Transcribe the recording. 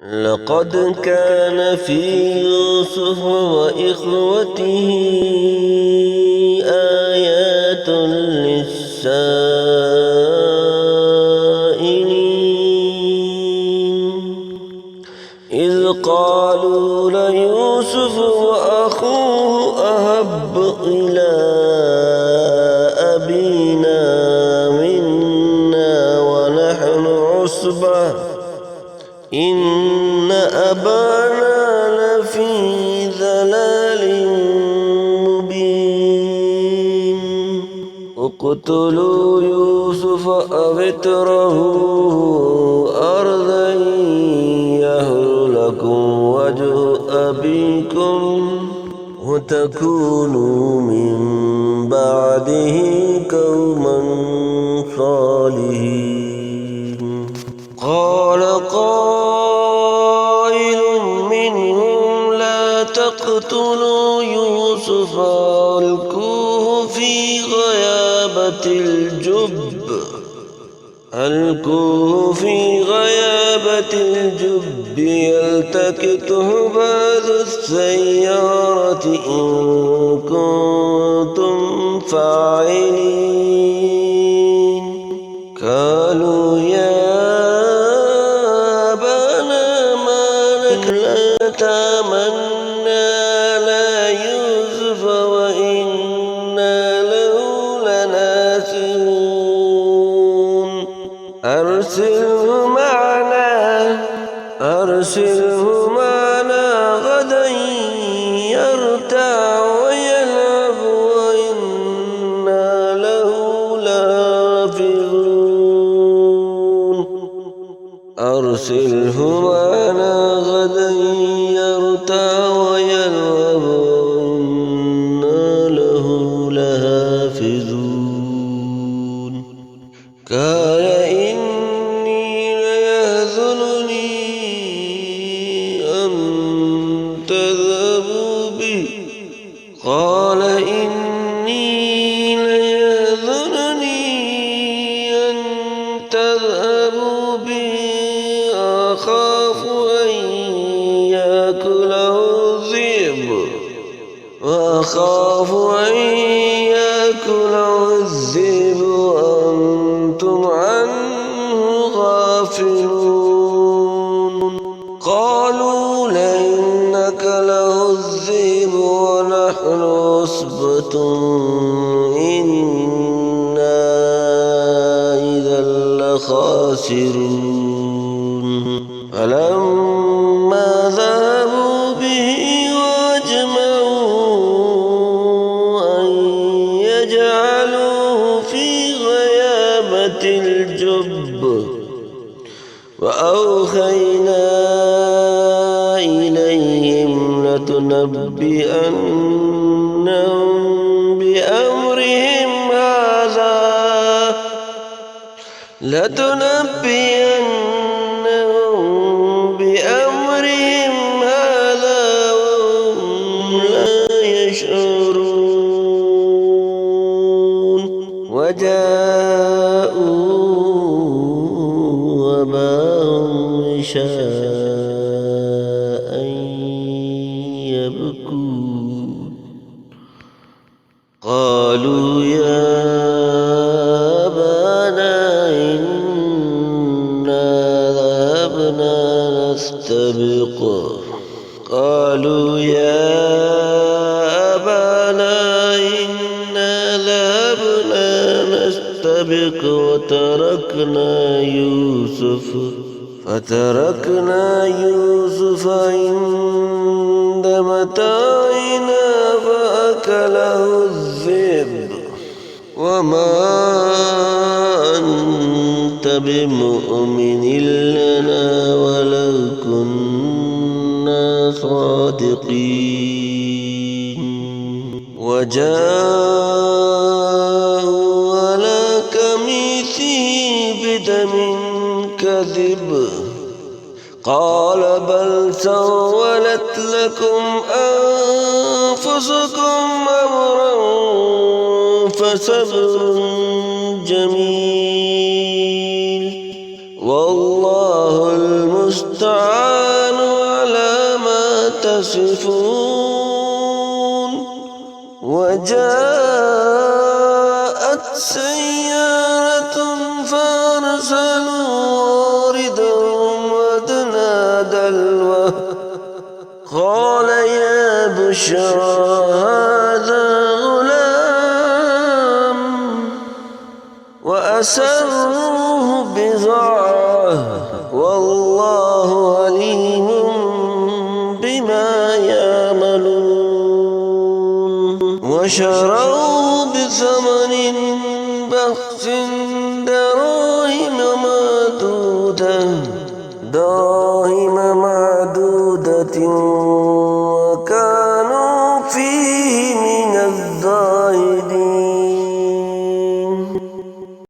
لقد كان في يوسف وإخوته آيات للسائلين إذ قالوا ليوسف وأخوه أحب إلى أبينا منا ونحن عصبة إن أبانا لفي ضلال مبين اقتلوا يوسف أو اطرحوه أرضا يخل لكم وجه أبيكم وتكونوا من بعده قوما صالحين قال قائل منهم لا تقتلوا يوسف ألقوه في غيابة الجب يلتقطه بعض السيارة إن كنتم فاعلين قالوا يا أبانا ما لك لا تأمنا على يوسف وإنا له لناصحون أرسله معنا غدا يرتع ويلعب وإنا له لحافظون أرسله معنا غدا يرتع ويلعب وإنا له لحافظون قال إني ليحزنني أن تذهبوا به قال إني ليحزنني أن تذهبوا به أخاف أن يأكله الذئب وأنتم عنه غافلون قالوا لئن أكله الذئب ونحن عصبة إنا إذا لخاسرون فلما ذهبوا به وأجمعوا أن يجعلوه في غيابة الجب وأوحينا إليهم لتنبئنهم بأمرهم هذا وهم لا يشعرون وجاءوا أباهم عشاء يبكون قالوا يا أبانا إنا ذهبنا نستبق فتركنا يوسف عند متاعنا فأكله الذئب وما أنت بمؤمن لنا ولو كنا صادقين وجاءوا على قميصه بدم كذب قال بل سولت لكم أنفسكم أمرا فصبر جميل والله المستعان تصفون وجاءت سيارة فأرسلوا واردهم وأدنى دلوه قال يا بشرى هذا غلام وأسروه بضاعة والله عليم بما يعملون وشروه بثمن بخس دراهم معدودة